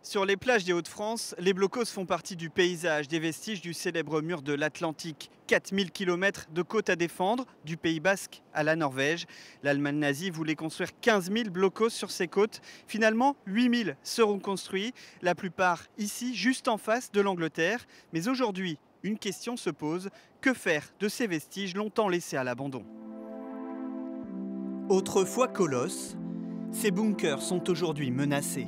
Sur les plages des Hauts-de-France, les blocos font partie du paysage, des vestiges du célèbre mur de l'Atlantique. 4000 km de côte à défendre, du Pays Basque à la Norvège. L'Allemagne nazie voulait construire 15 000 blocos sur ces côtes. Finalement, 8 000 seront construits, la plupart ici, juste en face de l'Angleterre. Mais aujourd'hui, une question se pose, que faire de ces vestiges longtemps laissés à l'abandon? Autrefois colosses, ces bunkers sont aujourd'hui menacés.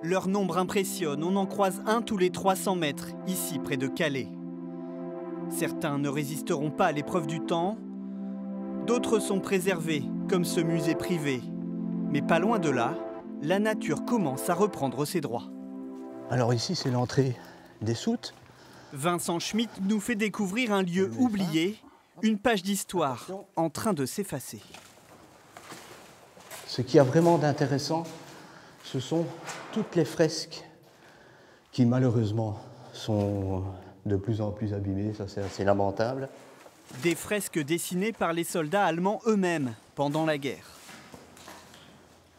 Leur nombre impressionne, on en croise un tous les 300 mètres, ici près de Calais. Certains ne résisteront pas à l'épreuve du temps, d'autres sont préservés, comme ce musée privé. Mais pas loin de là, la nature commence à reprendre ses droits. Alors ici, c'est l'entrée des soutes. Vincent Schmitt nous fait découvrir un lieu oublié, une page d'histoire en train de s'effacer. Ce qu'il y a vraiment d'intéressant, ce sont toutes les fresques qui malheureusement sont de plus en plus abîmées, ça c'est assez lamentable. Des fresques dessinées par les soldats allemands eux-mêmes pendant la guerre.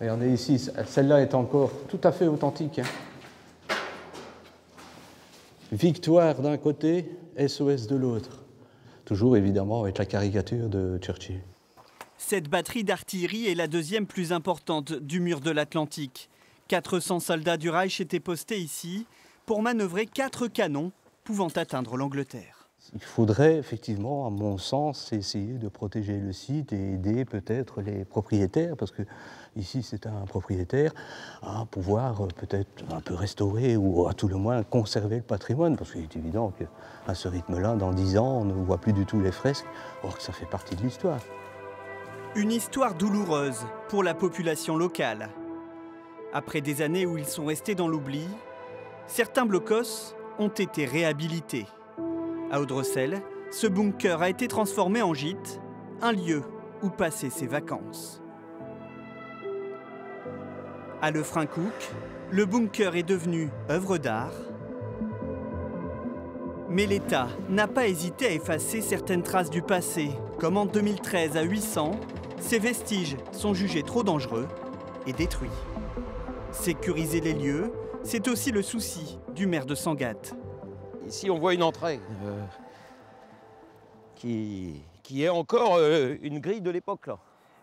Regardez ici, celle-là est encore tout à fait authentique. Victoire d'un côté, SOS de l'autre. Toujours évidemment avec la caricature de Churchill. Cette batterie d'artillerie est la deuxième plus importante du mur de l'Atlantique. 400 soldats du Reich étaient postés ici pour manœuvrer 4 canons pouvant atteindre l'Angleterre. Il faudrait effectivement, à mon sens, essayer de protéger le site et aider peut-être les propriétaires, parce que ici c'est un propriétaire, à pouvoir peut-être un peu restaurer ou à tout le moins conserver le patrimoine, parce qu'il est évident qu'à ce rythme-là, dans 10 ans, on ne voit plus du tout les fresques, or que ça fait partie de l'histoire. Une histoire douloureuse pour la population locale. Après des années où ils sont restés dans l'oubli, certains blocos ont été réhabilités. À Audrecel, ce bunker a été transformé en gîte, un lieu où passer ses vacances. À Lefrancouc, le bunker est devenu œuvre d'art. Mais l'État n'a pas hésité à effacer certaines traces du passé, comme en 2013 à 800, ces vestiges sont jugés trop dangereux et détruits. Sécuriser les lieux, c'est aussi le souci du maire de Sangatte. Ici, on voit une entrée qui est encore une grille de l'époque, là.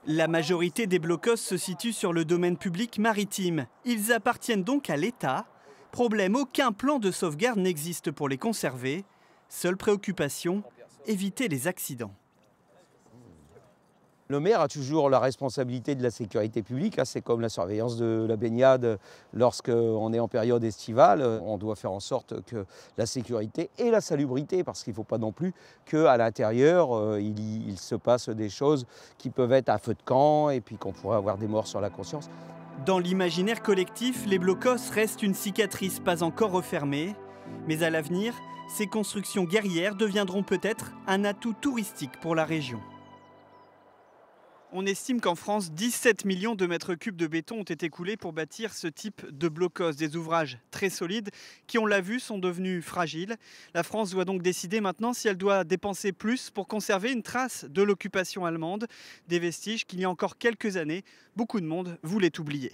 La majorité des blocos se situe sur le domaine public maritime. Ils appartiennent donc à l'État. Problème, aucun plan de sauvegarde n'existe pour les conserver. Seule préoccupation, éviter les accidents. Le maire a toujours la responsabilité de la sécurité publique, hein, c'est comme la surveillance de la baignade lorsqu'on est en période estivale. On doit faire en sorte que la sécurité et la salubrité, parce qu'il ne faut pas non plus qu'à l'intérieur, il se passe des choses qui peuvent être un feu de camp et puis qu'on pourrait avoir des morts sur la conscience. Dans l'imaginaire collectif, les blocos restent une cicatrice pas encore refermée. Mais à l'avenir, ces constructions guerrières deviendront peut-être un atout touristique pour la région. On estime qu'en France, 17 millions de mètres cubes de béton ont été coulés pour bâtir ce type de blocos, des ouvrages très solides qui, on l'a vu, sont devenus fragiles. La France doit donc décider maintenant si elle doit dépenser plus pour conserver une trace de l'occupation allemande, des vestiges qu'il y a encore quelques années, beaucoup de monde voulait oublier.